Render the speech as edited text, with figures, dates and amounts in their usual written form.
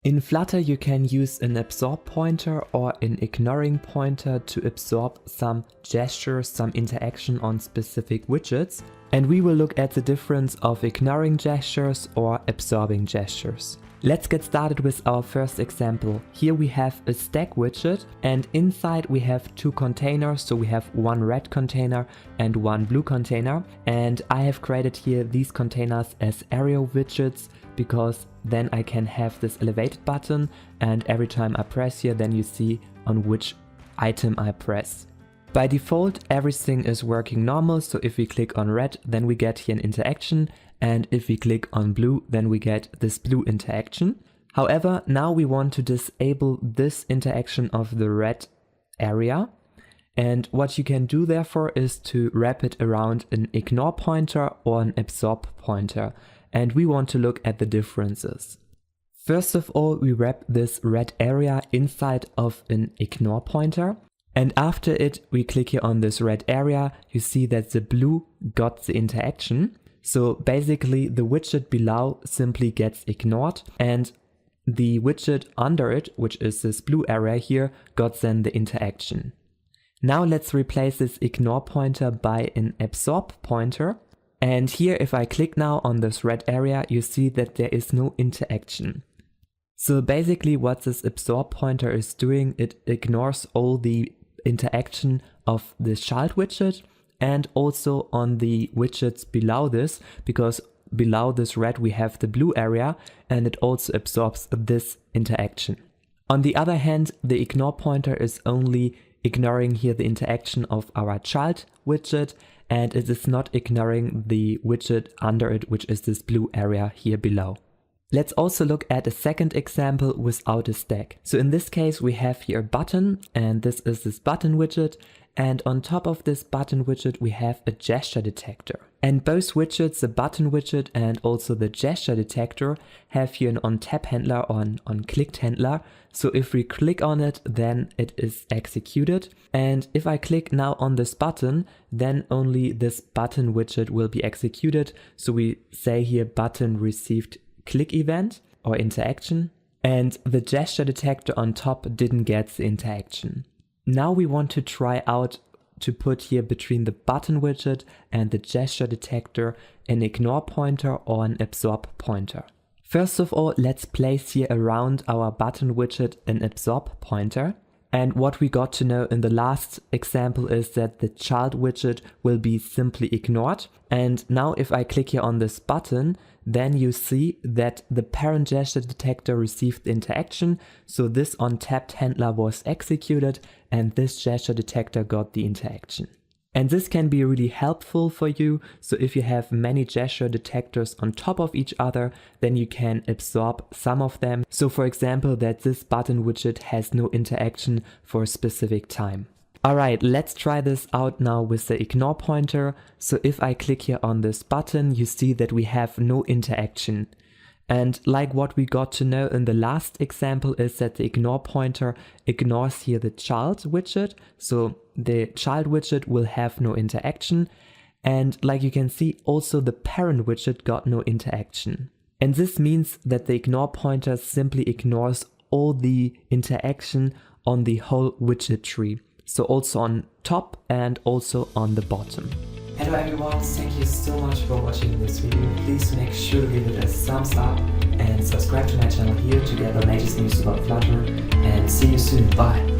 In Flutter you can use an AbsorbPointer or an IgnorePointer to absorb some gestures, some interaction on specific widgets, and we will look at the difference of ignoring gestures or absorbing gestures. Let's get started with our first example. Here we have a stack widget, and inside we have two containers, so we have one red container and one blue container, and I have created here these containers as arrow widgets because then I can have this elevated button, and every time I press here then you see on which item I press. By default everything is working normal, so if we click on red then we get here an interaction, and if we click on blue then we get this blue interaction. However, now we want to disable this interaction of the red area, and what you can do therefore is to wrap it around an IgnorePointer or an AbsorbPointer, and we want to look at the differences. First of all, we wrap this red area inside of an IgnorePointer, and after it we click here on this red area. You see that the blue got the interaction. So basically the widget below simply gets ignored, and the widget under it, which is this blue area here, got then the interaction. Now let's replace this IgnorePointer by an AbsorbPointer. And here if I click now on this red area, you see that there is no interaction. So basically what this AbsorbPointer is doing, it ignores all the interaction of the child widget and also on the widgets below this, because below this red we have the blue area, and it also absorbs this interaction. On the other hand, the IgnorePointer is only ignoring here the interaction of our child widget, and it is not ignoring the widget under it, which is this blue area here below. Let's also look at a second example without a stack. So in this case we have here a button, and this is this button widget, and on top of this button widget we have a gesture detector. And both widgets, the button widget and also the gesture detector, have here an on-tap handler or an on-clicked handler. So if we click on it then it is executed, and if I click now on this button then only this button widget will be executed. So we say here button received click event or interaction, and the gesture detector on top didn't get the interaction. Now we want to try out to put here between the button widget and the gesture detector an IgnorePointer or an AbsorbPointer. First of all, let's place here around our button widget an AbsorbPointer. And what we got to know in the last example is that the child widget will be simply ignored. And now if I click here on this button, then you see that the parent gesture detector received the interaction. So this on-tapped handler was executed and this gesture detector got the interaction. And this can be really helpful for you. So if you have many gesture detectors on top of each other, then you can absorb some of them. So for example, that this button widget has no interaction for a specific time. Alright, let's try this out now with the IgnorePointer. So if I click here on this button, you see that we have no interaction. And like what we got to know in the last example is that the IgnorePointer ignores here the child widget. So the child widget will have no interaction. And like you can see, also the parent widget got no interaction. And this means that the IgnorePointer simply ignores all the interaction on the whole widget tree. So also on top and also on the bottom. Hello everyone, thank you so much for watching this video. Please make sure to give it a thumbs up and subscribe to my channel here to get the latest news about Flutter, and see you soon. Bye!